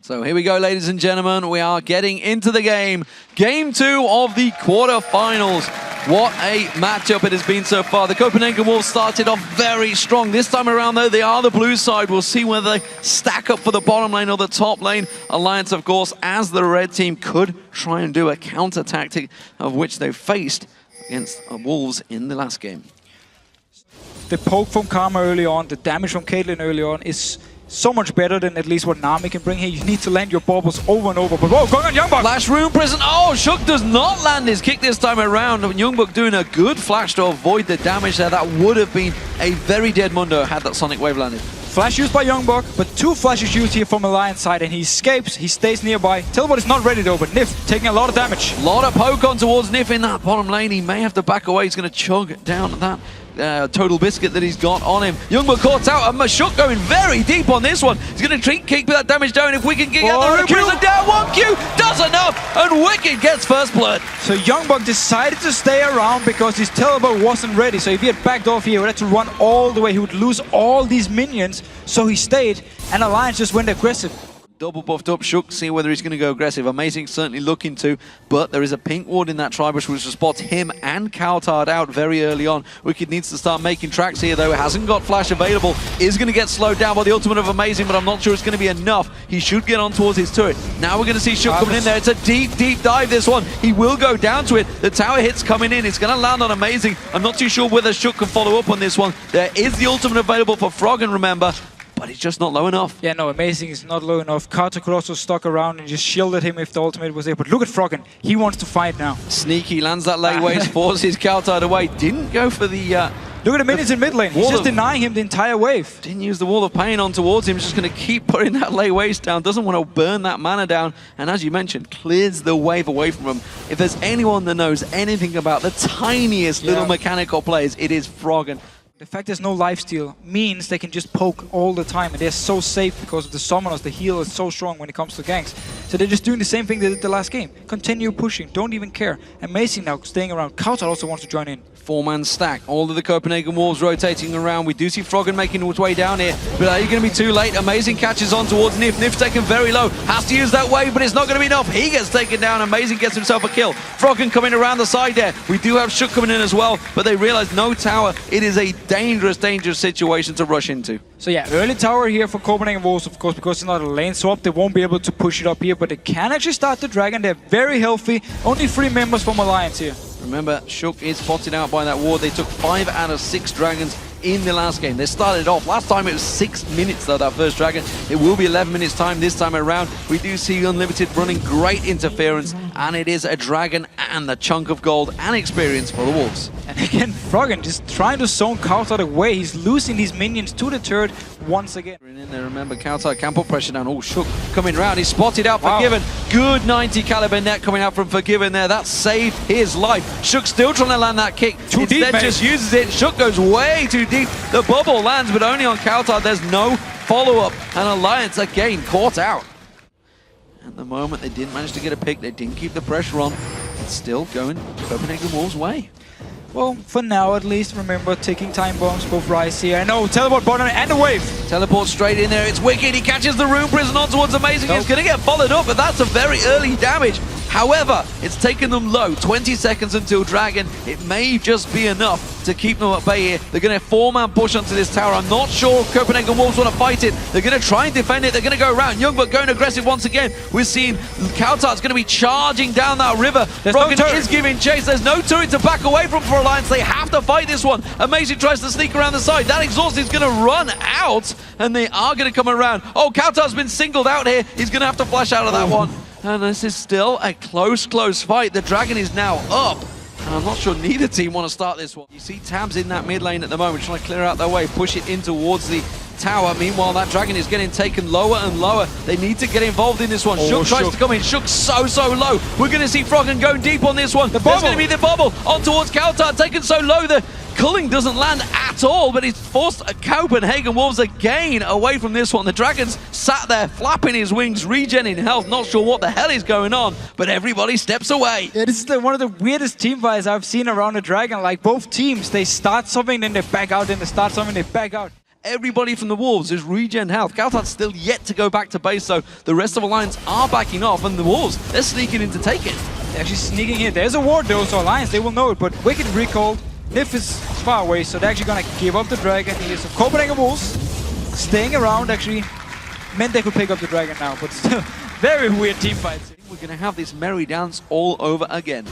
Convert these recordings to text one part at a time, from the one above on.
So here we go, ladies and gentlemen. We are getting into the game. Game 2 of the quarterfinals. What a matchup it has been so far. The Copenhagen Wolves started off very strong. This time around, though, they are the blue side. We'll see whether they stack up for the bottom lane or the top lane. Alliance, of course, as the red team could try and do a counter tactic of which they faced against Wolves in the last game. The poke from Karma early on, the damage from Caitlyn early on is so much better than at least what Nami can bring here. You need to land your baubles over and over. But whoa, going on Youngbuk! Flash Rune Prison. Oh, Shook does not land his kick this time around. Youngbuk doing a good flash to avoid the damage there. That would have been a very dead Mundo had that Sonic Wave landed. Flash used by Youngbuk, but 2 flashes used here from Alliance side, and he escapes. He stays nearby. Teleport is not ready though, but Nif taking a lot of damage. A lot of poke on towards Nif in that bottom lane. He may have to back away. He's going to chug down that total biscuit that he's got on him. Youngbuk caught out, and Mashuk going very deep on this one. He's going to keep that damage down. If we can get the Rune Prison down, 1Q does enough, and Wicked gets first blood. So Youngbuk decided to stay around because his teleport wasn't ready. So if he had backed off here, he would have to run all the way. He would lose all these minions. So he stayed, and Alliance just went aggressive. Double buffed up Shook, see whether he's going to go aggressive. Amazing, certainly looking to, but there is a pink ward in that Tribush which spots him and Kaltard out very early on. Wicked needs to start making tracks here though. It hasn't got flash available. Is going to get slowed down by the ultimate of Amazing, but I'm not sure it's going to be enough. He should get on towards his turret. Now we're going to see Shook coming in there. It's a deep dive, this one. He will go down to it. The tower hit's coming in. It's going to land on Amazing. I'm not too sure whether Shook can follow up on this one. There is the ultimate available for Froggen, remember, but it's just not low enough. Yeah, no, Amazing is not low enough. Carter could also stuck around and just shielded him if the ultimate was there. But look at Froggen. He wants to fight now. Sneaky, lands that late waste, forces Kaltard away. Didn't go for the... look at the minions in mid lane. He's just denying him the entire wave. Didn't use the Wall of Pain on towards him. Just going to keep putting that late waste down. Doesn't want to burn that mana down. And as you mentioned, clears the wave away from him. If there's anyone that knows anything about the tiniest little mechanical plays, it is Froggen. The fact there's no lifesteal means they can just poke all the time, and they're so safe because of the summoners. The heal is so strong when it comes to ganks. So they're just doing the same thing they did the last game. Continue pushing, don't even care. Amazing now, staying around. Kaltard also wants to join in. 4-man stack. All of the Copenhagen Wolves rotating around. We do see Froggen making his way down here, but are you going to be too late? Amazing catches on towards Nif. Nif's taken very low. Has to use that wave, but it's not going to be enough. He gets taken down. Amazing gets himself a kill. Froggen coming around the side there. We do have Shook coming in as well, but they realize no tower. It is a dangerous situation to rush into. So yeah, early tower here for Copenhagen Wolves, of course, because it's not a lane swap. They won't be able to push it up here, but they can actually start the dragon. They're very healthy. Only 3 members from Alliance here. Remember, Shook is spotted out by that ward. They took 5 out of 6 dragons in the last game. They started off. Last time it was 6 minutes though, that first dragon. It will be 11 minutes time this time around. We do see Unlimited running great interference, and it is a dragon and a chunk of gold and experience for the Wolves. And again, Froggen just trying to zone Kaltard away. He's losing these minions to the turret once again. In there, remember, Kaltard can put pressure down. Oh, Shook coming around. He's spotted out Forgiven. Good 90 caliber net coming out from Forgiven there. That saved his life. Shook still trying to land that kick. Too deep, Instead just uses it. Shook goes way too deep. The bubble lands, but only on Kaltard. There's no follow-up. And Alliance again caught out. At the moment, they didn't manage to get a pick. They didn't keep the pressure on. It's still going Copenhagen Wolves' way. Well, for now at least, remember taking time bombs, both Rise here. And no, teleport bottom and the wave. Teleport straight in there. It's Wicked. He catches the Rune Prison on towards Amazing. He's going to get followed up, but that's a very early damage. However, it's taken them low. 20 seconds until Dragon. It may just be enough to keep them at bay here. They're going to 4-man push onto this tower. I'm not sure if Copenhagen Wolves want to fight it. They're going to try and defend it. They're going to go around. Youngbuk going aggressive once again. We're seeing Kaltard's going to be charging down that river. Froggen is giving chase. There's no turret to back away from for Alliance. They have to fight this one. Amazing tries to sneak around the side. That exhaust is going to run out, and they are going to come around. Oh, Kaltard's been singled out here. He's going to have to flash out of that one. And this is still a close fight. The dragon is now up. And I'm not sure neither team want to start this one. You see Tabs in that mid lane at the moment, trying to clear out their way, push it in towards the tower. Meanwhile, that dragon is getting taken lower and lower. They need to get involved in this one. Shook tries to come in. Shook so low. We're going to see Froggen going deep on this one. There's going to be the bubble on towards Kaltard, taken so low. The culling doesn't land at all, but he's forced Copenhagen Wolves again away from this one. The dragon's sat there flapping his wings, regenerating health. Not sure what the hell is going on, but everybody steps away. Yeah, this is one of the weirdest team fights I've seen around the dragon. Like both teams, they start something, then they back out, then they start something, they back out. everybody from the Wolves is regen health. Coulthard's still yet to go back to base, so the rest of Alliance are backing off, and the Wolves, they're sneaking in to take it. They're actually sneaking in. There's a ward though, so Alliance, they will know it, but Wicked recalled. Nif is far away, so they're actually gonna give up the dragon. Here's some Copenhagen Wolves staying around, actually meant they could pick up the dragon now, but still very weird team fights. We're gonna have this merry dance all over again.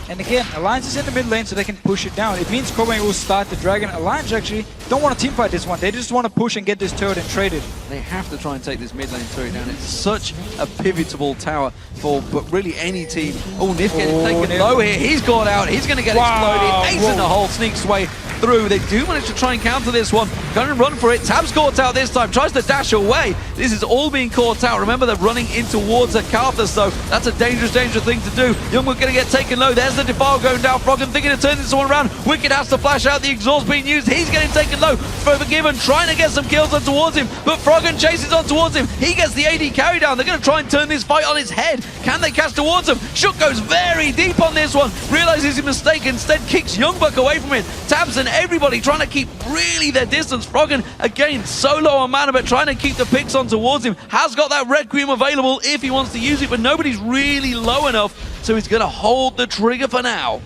And again, Alliance is in the mid lane so they can push it down. It means Copenhagen will start the dragon. Alliance actually don't want to teamfight this one. They just want to push and get this turret and trade it. They have to try and take this mid lane turret down. It's such a pivotal tower for really any team. Oh, Nif getting taken low here. He's got out. He's going to get exploded. Ace in the hole, sneaks way through. They do manage to try and counter this one. Going to run for it. Tab's caught out this time. Tries to dash away. This is all being caught out. Remember, they're running in towards a Karthus, so that's a dangerous thing to do. Youngwood going to get taken low. There's the Defile going down. Froggen thinking to turn this one around. Wicked has to flash out. The exhaust being used. He's getting taken low. Forgiven trying to get some kills on towards him, but Froggen chases on towards him. He gets the AD carry down. They're going to try and turn this fight on its head. Can they catch towards him? Shook goes very deep on this one. Realizes his mistake. Instead kicks Youngbuck away from it. Tabs and everybody trying to keep really their distance. Froggen again so low on mana, but trying to keep the picks on towards him. Has got that Requiem available if he wants to use it, but nobody's really low enough, so he's going to hold the trigger for now.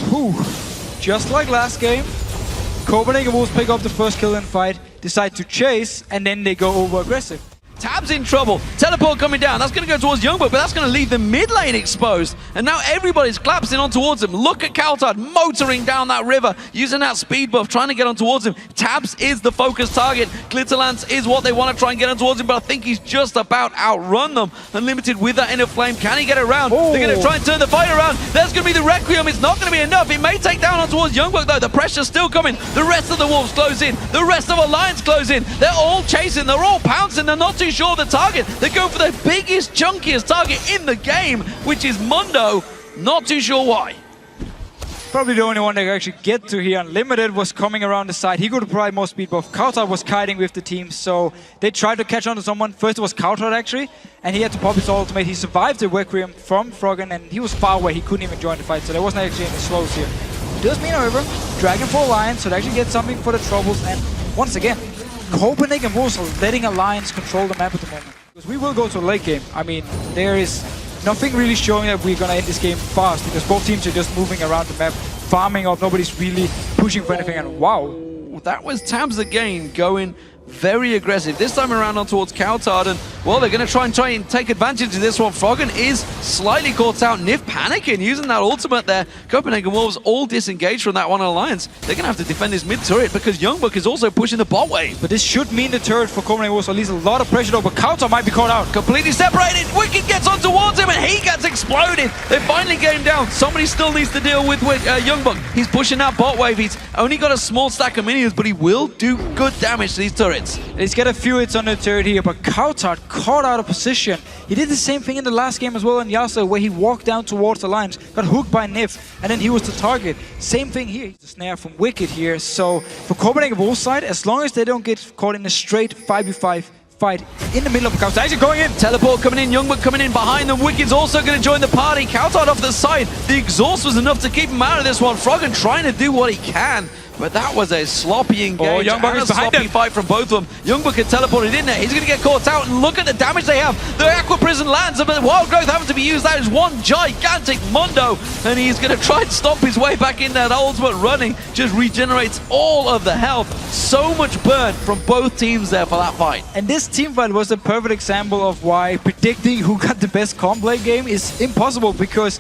Whew. Just like last game, Copenhagen Wolves pick up the first kill in the fight, decide to chase, and then they go over aggressive. Tab's in trouble. Teleport coming down. That's going to go towards Youngbuck, but that's going to leave the mid lane exposed. And now everybody's collapsing on towards him. Look at Coulthard motoring down that river, using that speed buff, trying to get on towards him. Tabs is the focus target. Glitterlance is what they want to try and get on towards him, but I think he's just about outrun them. Unlimited with that inner flame. Can he get around? They're going to try and turn the fight around. There's going to be the Requiem. It's not going to be enough. It may take down on towards Youngbuck, though. The pressure's still coming. The rest of the Wolves close in. The rest of Alliance close in. They're all chasing. They're all pouncing. They're not too sure of the target. They're going for the biggest, chunkiest target in the game, which is Mundo. Not too sure why. Probably the only one they could actually get to here. Unlimited was coming around the side. He could provide more speed buff. Coulthard was kiting with the team, so they tried to catch on to someone. First it was Coulthard actually, and he had to pop his ultimate. He survived the Requiem from Froggen, and he was far away. He couldn't even join the fight, so there wasn't actually any slows here. It does mean, however, Dragon for Alliance, so they actually get something for the troubles. And once again, Copenhagen Wolves are letting Alliance control the map at the moment. Because we will go to a late game. I mean, there is nothing really showing that we're going to end this game fast, because both teams are just moving around the map, farming up. Nobody's really pushing for anything, and wow. That was Tabs again going very aggressive. This time around on towards Coulthard, and well, they're going to try and take advantage of this one. Froggen is slightly caught out. Nif panicking, using that ultimate there. Copenhagen Wolves all disengaged from that one Alliance. They're going to have to defend this mid turret because Youngbuck is also pushing the bot wave. But this should mean the turret for Copenhagen Wolves, at least a lot of pressure though, but Coulthard might be caught out. Completely separated. Wicked gets on towards him and he gets exploded. They finally get him down. Somebody still needs to deal with Youngbuck. He's pushing that bot wave. He's only got a small stack of minions, but he will do good damage to these turrets. He's got a few hits on the turret here, but Coulthard caught out of position. He did the same thing in the last game as well in Yasuo, where he walked down towards the lines, got hooked by Nif, and then he was the target. Same thing here. The snare from Wicked here. So for Copenhagen Wolves side, as long as they don't get caught in a straight 5v5 fight in the middle of the Coulthard, actually going in. Teleport coming in, Youngbuck coming in behind them. Wicked's also going to join the party. Coulthard off the side. The exhaust was enough to keep him out of this one. Froggen trying to do what he can. But that was a sloppy engage Youngbuck and a is behind sloppy him. Fight from both of them. Youngbuck had teleported in there. He's going to get caught out, and look at the damage they have. The Aqua Prison lands, but Wild Growth having to be used. That is one gigantic Mundo, and he's going to try and stomp his way back in there. That ultimate running just regenerates all of the health. So much burn from both teams there for that fight. And this team fight was a perfect example of why predicting who got the best comp late game is impossible, because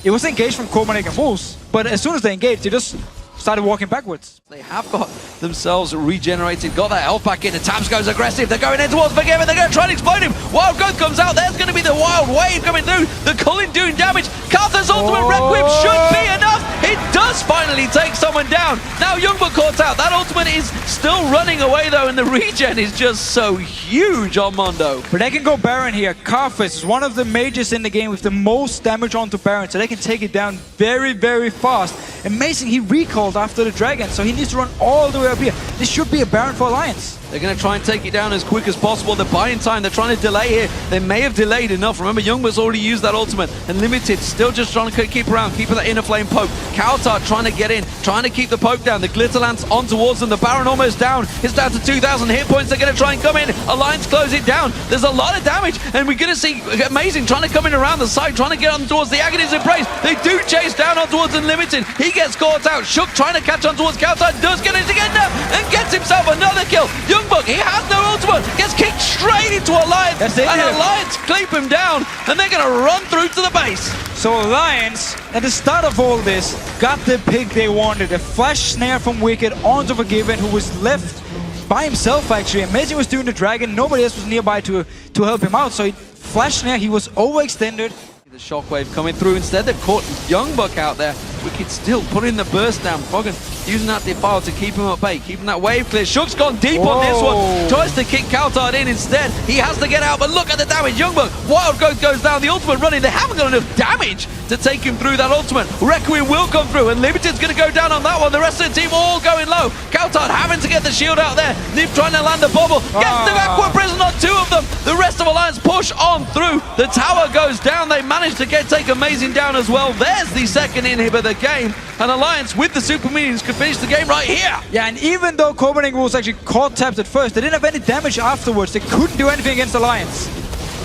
it was engaged from Copenhagen Wolves, but as soon as they engaged, they just started walking backwards. They have got themselves regenerated, got that health back in, and Tabs goes aggressive. They're going in towards Forgiven. They're going to try and explode him. Wild Growth comes out. There's going to be the Wild Wave coming through. The Cullen doing damage. Karthus' ultimate Requiem should be enough. It does finally take someone down. Now Youngbuck caught out. That ultimate is still running away though, and the regen is just so huge on Mundo. But they can go Baron here. Karthus is one of the mages in the game with the most damage onto Baron, so they can take it down very, very fast. Amazing, he recalled after the dragon, so he needs to run all the way up here. This should be a Baron for Alliance. They're going to try and take it down as quick as possible. They're buying time. They're trying to delay here. They may have delayed enough. Remember, Youngberg's already used that ultimate. And Limited still just trying to keep around, keeping that inner flame poke. Kautar trying to get in, trying to keep the poke down. The Glitter Lance on towards them. The Baron almost down. It's down to 2,000 hit points. They're going to try and come in. Alliance close it down. There's a lot of damage. And we're going to see Amazing trying to come in around the side, trying to get on towards the Agony's Embrace. They do chase down on towards Unlimited. He gets caught out. Shook trying to catch on towards Kautar. Does get it again now and gets himself another kill. Youngberg, he has no ultimate. Gets kicked straight into Alliance. That's it, and yeah. Alliance clip him down and they're going to run through to the base. So Alliance, at the start of all this, got the pick they wanted. A flash snare from Wicked onto Forgiven, who was left by himself actually. Amazing was doing the dragon. Nobody else was nearby to help him out. So flash snare, he was overextended. The shockwave coming through. Instead, they've caught Youngberg out there. Wicked still putting the burst down. Foggen using that defile to keep him at bay, keeping that wave clear. Shook's gone deep on this one. Tries to kick Kautar in instead. He has to get out, but look at the damage. Youngberg, Wild Growth goes down. The ultimate running. They haven't got enough damage to take him through that ultimate. Requiem will come through, and Limited's going to go down on that one. The rest of the team all going low. Kautar having to get the shield out there. Nip trying to land the bubble. Gets the Aqua Prison on two of them. The rest of Alliance push on through. The tower goes down. They managed to take Amazing down as well. There's the second inhib of the game. And Alliance with the Super Minions could finish the game right here. Yeah, and even though Copenhagen was actually caught tapped at first, they didn't have any damage afterwards. They couldn't do anything against Alliance.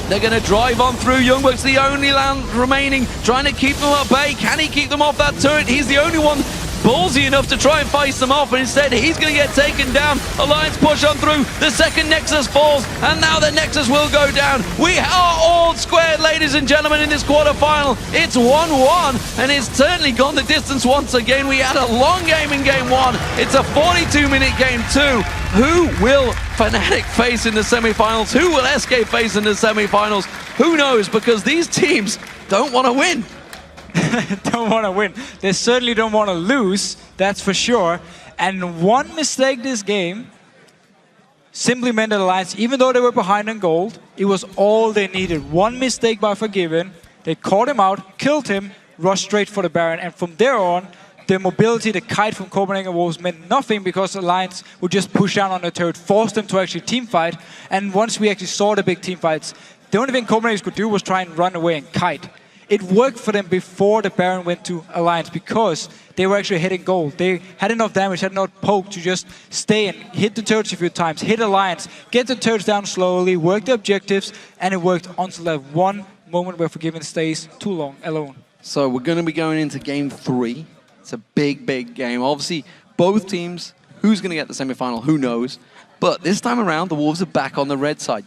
They're going to drive on through. Youngberg's the only land remaining, trying to keep them at bay. Can he keep them off that turret? He's the only one ballsy enough to try and face them off, and instead he's going to get taken down. Alliance push on through. The second Nexus falls, and now the Nexus will go down. We are all squared, ladies and gentlemen, in this quarterfinal. It's 1-1, and it's certainly gone the distance once again. We had a long game in game one. It's a 42-minute game two. Who will Fnatic face in the semi-finals? Who will SK face in the semi-finals? Who knows, because these teams don't want to win. Don't want to win. They certainly don't want to lose, that's for sure. And one mistake this game simply meant that Alliance, even though they were behind on gold, it was all they needed. One mistake by Forgiven, they caught him out, killed him, rushed straight for the Baron, and from there on, the mobility, the kite from Copenhagen Wolves meant nothing because Alliance would just push down on the turret, force them to actually team fight. And once we actually saw the big team fights, the only thing Copenhagen could do was try and run away and kite. It worked for them before the Baron went to Alliance because they were actually hitting gold. They had enough damage, had enough poke to just stay and hit the turrets a few times, hit Alliance, get the turrets down slowly, work the objectives, and it worked until that one moment where Forgiven stays too long alone. So we're going to be going into game 3. It's a big, big game. Obviously, both teams, who's going to get the semi-final, who knows? But this time around, the Wolves are back on the red side.